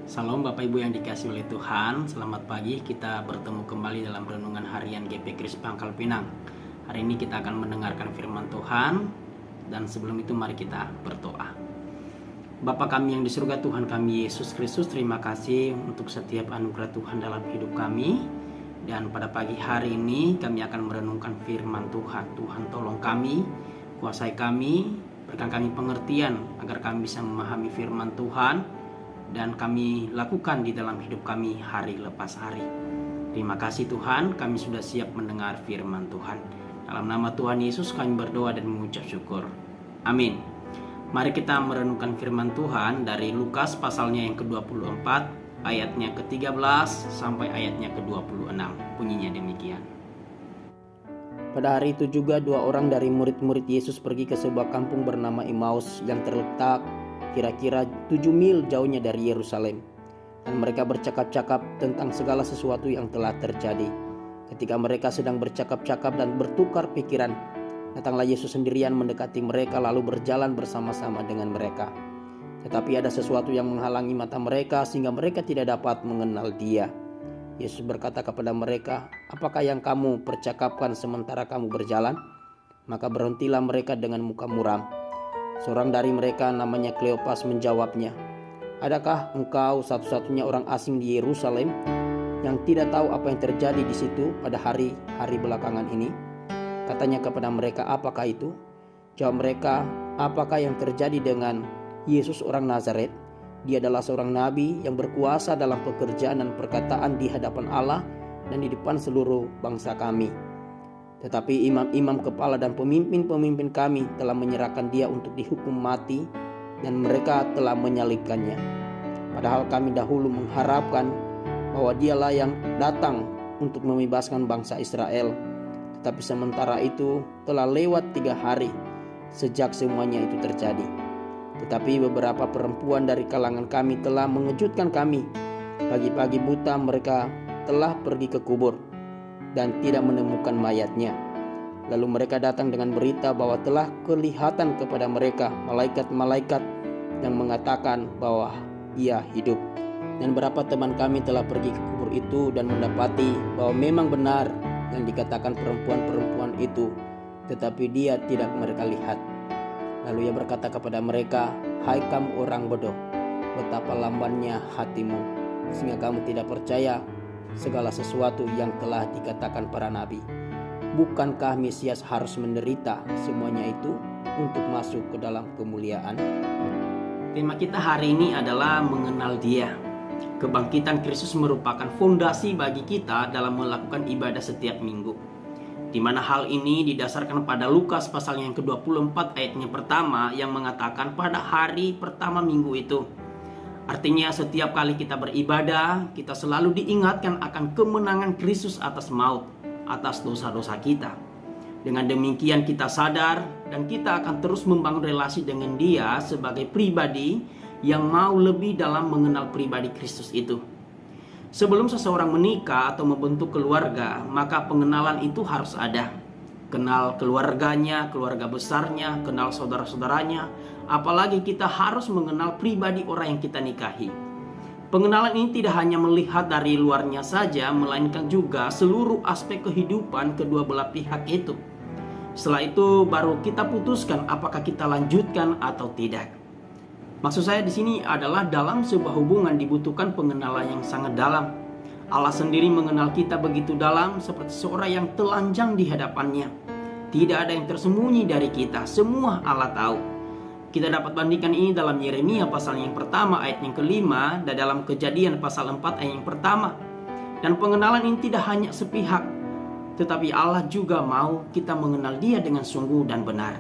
Salam Bapak Ibu yang dikasihi oleh Tuhan. Selamat pagi, kita bertemu kembali dalam renungan harian GP Kris Pangkal Pinang. Hari ini kita akan mendengarkan firman Tuhan. Dan sebelum itu mari kita berdoa. Bapa kami yang di surga, Tuhan kami Yesus Kristus, terima kasih untuk setiap anugerah Tuhan dalam hidup kami. Dan pada pagi hari ini kami akan merenungkan firman Tuhan. Tuhan tolong kami, kuasai kami, berikan kami pengertian agar kami bisa memahami firman Tuhan dan kami lakukan di dalam hidup kami hari lepas hari. Terima kasih Tuhan, kami sudah siap mendengar firman Tuhan. Dalam nama Tuhan Yesus kami berdoa dan mengucap syukur. Amin. Mari kita merenungkan firman Tuhan dari Lukas pasalnya yang ke-24, ayatnya ke-13 sampai ayatnya ke-26. Bunyinya demikian. Pada hari itu juga dua orang dari murid-murid Yesus pergi ke sebuah kampung bernama Emmaus yang terletak kira-kira 7 mil jauhnya dari Yerusalem. Dan mereka bercakap-cakap tentang segala sesuatu yang telah terjadi. Ketika mereka sedang bercakap-cakap dan bertukar pikiran, datanglah Yesus sendirian mendekati mereka lalu berjalan bersama-sama dengan mereka. Tetapi ada sesuatu yang menghalangi mata mereka sehingga mereka tidak dapat mengenal Dia. Yesus berkata kepada mereka, "Apakah yang kamu percakapkan sementara kamu berjalan?" Maka berhentilah mereka dengan muka muram. Seorang dari mereka namanya Kleopas menjawabnya, "Adakah engkau satu-satunya orang asing di Yerusalem yang tidak tahu apa yang terjadi di situ pada hari-hari belakangan ini?" Katanya kepada mereka, "Apakah itu?" Jawab mereka, "Apakah yang terjadi dengan Yesus orang Nazaret? Dia adalah seorang nabi yang berkuasa dalam pekerjaan dan perkataan di hadapan Allah dan di depan seluruh bangsa kami. Tetapi imam-imam kepala dan pemimpin-pemimpin kami telah menyerahkan dia untuk dihukum mati dan mereka telah menyalibkannya. Padahal kami dahulu mengharapkan bahwa dialah yang datang untuk membebaskan bangsa Israel. Tetapi sementara itu telah lewat 3 hari sejak semuanya itu terjadi. Tetapi beberapa perempuan dari kalangan kami telah mengejutkan kami. Pagi-pagi buta mereka telah pergi ke kubur dan tidak menemukan mayatnya. Lalu mereka datang dengan berita bahwa telah kelihatan kepada mereka malaikat-malaikat yang mengatakan bahwa ia hidup. Dan beberapa teman kami telah pergi ke kubur itu dan mendapati bahwa memang benar yang dikatakan perempuan-perempuan itu, tetapi dia tidak mereka lihat. Lalu ia berkata kepada mereka, "Hai kamu orang bodoh, betapa lambannya hatimu, sehingga kamu tidak percaya segala sesuatu yang telah dikatakan para nabi. Bukankah Mesias harus menderita semuanya itu untuk masuk ke dalam kemuliaan?" Tema kita hari ini adalah mengenal Dia. Kebangkitan Kristus merupakan fondasi bagi kita dalam melakukan ibadah setiap minggu, di mana hal ini didasarkan pada Lukas pasal yang ke-24 ayatnya pertama yang mengatakan pada hari pertama minggu itu. Artinya setiap kali kita beribadah, kita selalu diingatkan akan kemenangan Kristus atas maut, atas dosa-dosa kita. Dengan demikian kita sadar dan kita akan terus membangun relasi dengan Dia sebagai pribadi yang mau lebih dalam mengenal pribadi Kristus itu. Sebelum seseorang menikah atau membentuk keluarga, maka pengenalan itu harus ada. Kenal keluarganya, keluarga besarnya, kenal saudara-saudaranya. Apalagi kita harus mengenal pribadi orang yang kita nikahi. Pengenalan ini tidak hanya melihat dari luarnya saja, melainkan juga seluruh aspek kehidupan kedua belah pihak itu. Setelah itu baru kita putuskan apakah kita lanjutkan atau tidak. Maksud saya di sini adalah dalam sebuah hubungan dibutuhkan pengenalan yang sangat dalam. Allah sendiri mengenal kita begitu dalam seperti seorang yang telanjang di hadapannya. Tidak ada yang tersembunyi dari kita, semua Allah tahu. Kita dapat bandingkan ini dalam Yeremia pasal yang pertama ayat yang kelima dan dalam Kejadian pasal 4 ayat yang pertama. Dan pengenalan ini tidak hanya sepihak, tetapi Allah juga mau kita mengenal Dia dengan sungguh dan benar.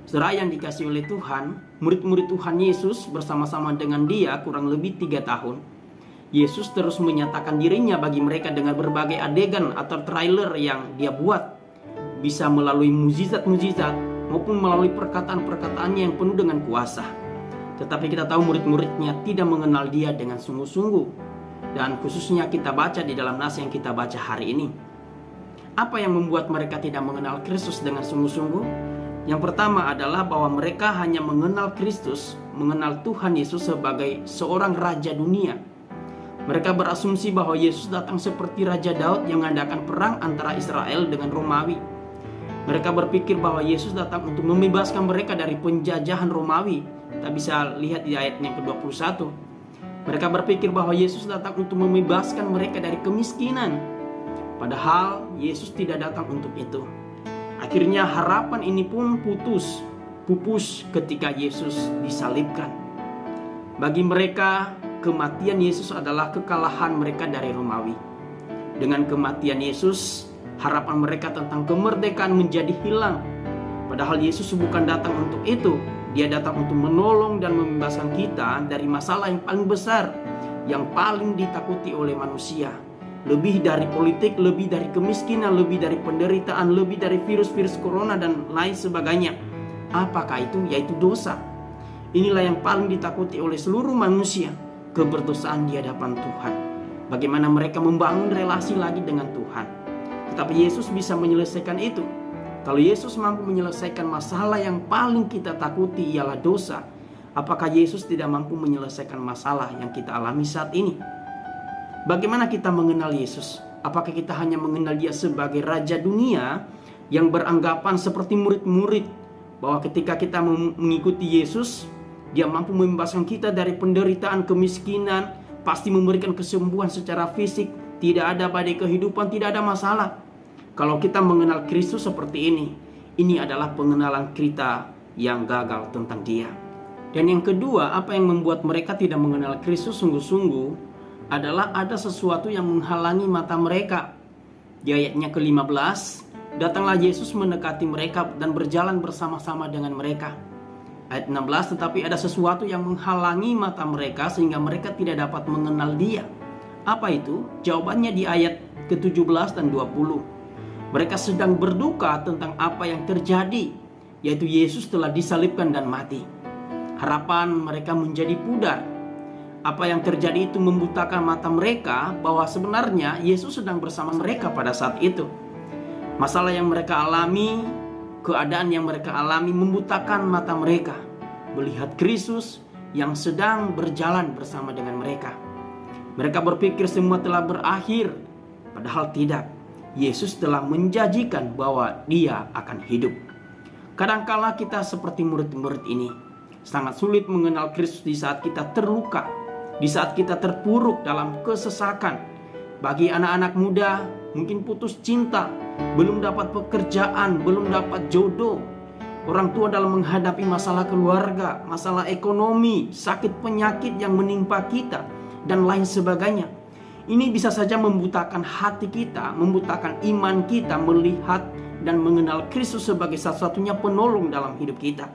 Saudara yang dikasihi oleh Tuhan, murid-murid Tuhan Yesus bersama-sama dengan Dia kurang lebih 3 tahun. Yesus terus menyatakan dirinya bagi mereka dengan berbagai adegan atau trailer yang Dia buat. Bisa melalui mukjizat-mukjizat maupun melalui perkataan-perkataannya yang penuh dengan kuasa. Tetapi kita tahu murid-muridnya tidak mengenal Dia dengan sungguh-sungguh. Dan khususnya kita baca di dalam nas yang kita baca hari ini. Apa yang membuat mereka tidak mengenal Kristus dengan sungguh-sungguh? Yang pertama adalah bahwa mereka hanya mengenal Kristus, mengenal Tuhan Yesus sebagai seorang raja dunia. Mereka berasumsi bahwa Yesus datang seperti Raja Daud yang mengadakan perang antara Israel dengan Romawi. Mereka berpikir bahwa Yesus datang untuk membebaskan mereka dari penjajahan Romawi. Kita bisa lihat di ayat yang ke-21. Mereka berpikir bahwa Yesus datang untuk membebaskan mereka dari kemiskinan. Padahal Yesus tidak datang untuk itu. Akhirnya harapan ini pun pupus ketika Yesus disalibkan. Bagi mereka, kematian Yesus adalah kekalahan mereka dari Romawi. Dengan kematian Yesus, harapan mereka tentang kemerdekaan menjadi hilang. Padahal Yesus bukan datang untuk itu. Dia datang untuk menolong dan membebaskan kita dari masalah yang paling besar, yang paling ditakuti oleh manusia. Lebih dari politik, lebih dari kemiskinan, lebih dari penderitaan, lebih dari virus-virus corona dan lain sebagainya. Apakah itu? Yaitu dosa. Inilah yang paling ditakuti oleh seluruh manusia, keberdosaan di hadapan Tuhan. Bagaimana mereka membangun relasi lagi dengan Tuhan. Tetapi Yesus bisa menyelesaikan itu. Kalau Yesus mampu menyelesaikan masalah yang paling kita takuti ialah dosa, apakah Yesus tidak mampu menyelesaikan masalah yang kita alami saat ini? Bagaimana kita mengenal Yesus? Apakah kita hanya mengenal Dia sebagai Raja dunia yang beranggapan seperti murid-murid, bahwa ketika kita mengikuti Yesus, Dia mampu membebaskan kita dari penderitaan, kemiskinan, pasti memberikan kesembuhan secara fisik, tidak ada badai kehidupan, tidak ada masalah. Kalau kita mengenal Kristus seperti ini adalah pengenalan kita yang gagal tentang Dia. Dan yang kedua, apa yang membuat mereka tidak mengenal Kristus sungguh-sungguh adalah ada sesuatu yang menghalangi mata mereka. Di ayatnya ke-15, datanglah Yesus mendekati mereka dan berjalan bersama-sama dengan mereka. Ayat 16, tetapi ada sesuatu yang menghalangi mata mereka sehingga mereka tidak dapat mengenal Dia. Apa itu? Jawabannya di ayat ke-17 dan 20. Mereka sedang berduka tentang apa yang terjadi, yaitu Yesus telah disalibkan dan mati. Harapan mereka menjadi pudar. Apa yang terjadi itu membutakan mata mereka bahwa sebenarnya Yesus sedang bersama mereka pada saat itu. Masalah yang mereka alami, keadaan yang mereka alami membutakan mata mereka melihat Kristus yang sedang berjalan bersama dengan mereka. Mereka berpikir semua telah berakhir, padahal tidak. Yesus telah menjanjikan bahwa Dia akan hidup. Kadangkala kita seperti murid-murid ini, sangat sulit mengenal Kristus di saat kita terluka, di saat kita terpuruk dalam kesesakan. Bagi anak-anak muda, mungkin putus cinta, belum dapat pekerjaan, belum dapat jodoh. Orang tua dalam menghadapi masalah keluarga, masalah ekonomi, sakit penyakit yang menimpa kita, dan lain sebagainya. Ini bisa saja membutakan hati kita, membutakan iman kita melihat dan mengenal Kristus sebagai satu-satunya penolong dalam hidup kita.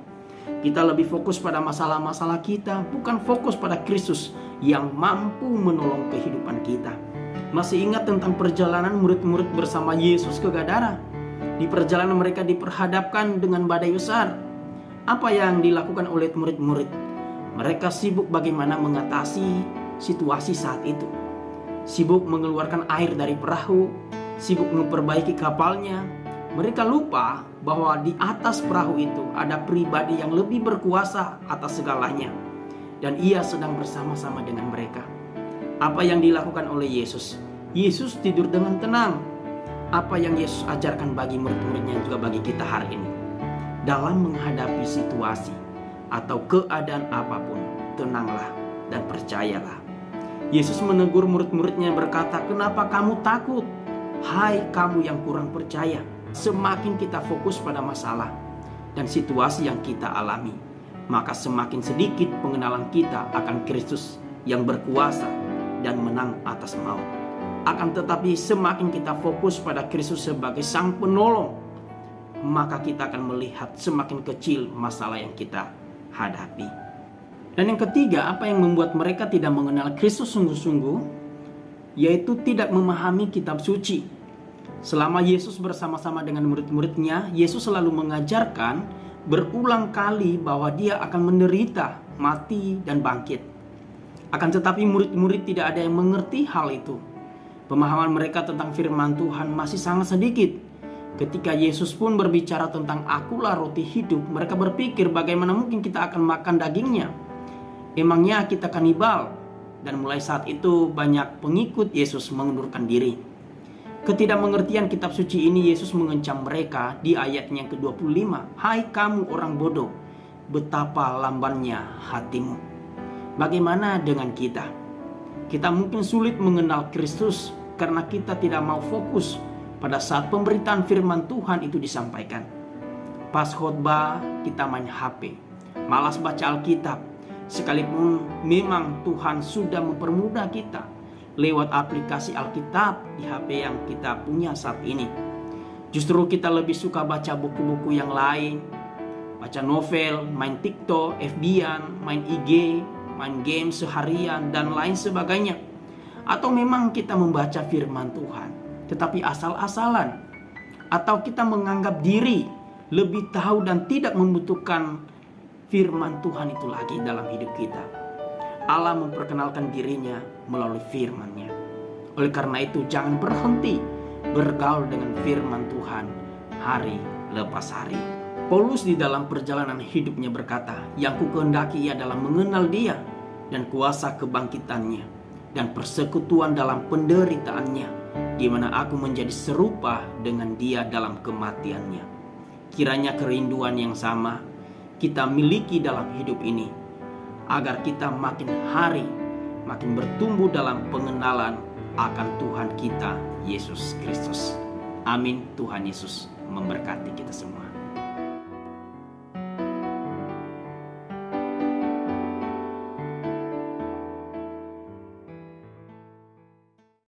Kita lebih fokus pada masalah-masalah kita, bukan fokus pada Kristus yang mampu menolong kehidupan kita. Masih ingat tentang perjalanan murid-murid bersama Yesus ke Gadara? Di perjalanan mereka diperhadapkan dengan badai besar. Apa yang dilakukan oleh murid-murid? Mereka sibuk bagaimana mengatasi situasi saat itu. Sibuk mengeluarkan air dari perahu, sibuk memperbaiki kapalnya. Mereka lupa bahwa di atas perahu itu ada pribadi yang lebih berkuasa atas segalanya, dan Ia sedang bersama-sama dengan mereka. Apa yang dilakukan oleh Yesus? Yesus tidur dengan tenang. Apa yang Yesus ajarkan bagi murid-muridnya juga bagi kita hari ini? Dalam menghadapi situasi atau keadaan apapun, tenanglah dan percayalah. Yesus menegur murid-muridnya berkata, "Kenapa kamu takut? Hai kamu yang kurang percaya." Semakin kita fokus pada masalah dan situasi yang kita alami, maka semakin sedikit pengenalan kita akan Kristus yang berkuasa dan menang atas maut. Akan tetapi semakin kita fokus pada Kristus sebagai Sang Penolong, maka kita akan melihat semakin kecil masalah yang kita hadapi. Dan yang ketiga, apa yang membuat mereka tidak mengenal Kristus sungguh-sungguh, yaitu tidak memahami kitab suci. Selama Yesus bersama-sama dengan murid-muridnya, Yesus selalu mengajarkan berulang kali bahwa Dia akan menderita, mati, dan bangkit. Akan tetapi murid-murid tidak ada yang mengerti hal itu. Pemahaman mereka tentang firman Tuhan masih sangat sedikit. Ketika Yesus pun berbicara tentang akulah roti hidup, mereka berpikir bagaimana mungkin kita akan makan dagingnya. Emangnya kita kanibal? Dan mulai saat itu banyak pengikut Yesus mengundurkan diri. Ketidakmengertian kitab suci ini Yesus mengancam mereka di ayatnya yang ke-25. Hai kamu orang bodoh, betapa lambannya hatimu. Bagaimana dengan kita? Kita mungkin sulit mengenal Kristus karena kita tidak mau fokus pada saat pemberitaan firman Tuhan itu disampaikan. Pas khotbah kita main HP, malas baca Alkitab, sekalipun memang Tuhan sudah mempermudah kita lewat aplikasi Alkitab di HP yang kita punya saat ini. Justru kita lebih suka baca buku-buku yang lain, baca novel, main TikTok, FB-an, main IG, main game seharian, dan lain sebagainya. Atau memang kita membaca firman Tuhan tetapi asal-asalan, atau kita menganggap diri lebih tahu dan tidak membutuhkan firman Tuhan itu lagi dalam hidup kita. Allah memperkenalkan dirinya melalui firman-Nya. Oleh karena itu jangan berhenti bergaul dengan firman Tuhan hari lepas hari. Paulus di dalam perjalanan hidupnya berkata, yang kukehendaki adalah mengenal Dia dan kuasa kebangkitannya dan persekutuan dalam penderitaannya, di mana aku menjadi serupa dengan Dia dalam kematiannya. Kiranya kerinduan yang sama kita miliki dalam hidup ini, agar kita makin hari makin bertumbuh dalam pengenalan akan Tuhan kita Yesus Kristus. Amin. Tuhan Yesus memberkati kita semua.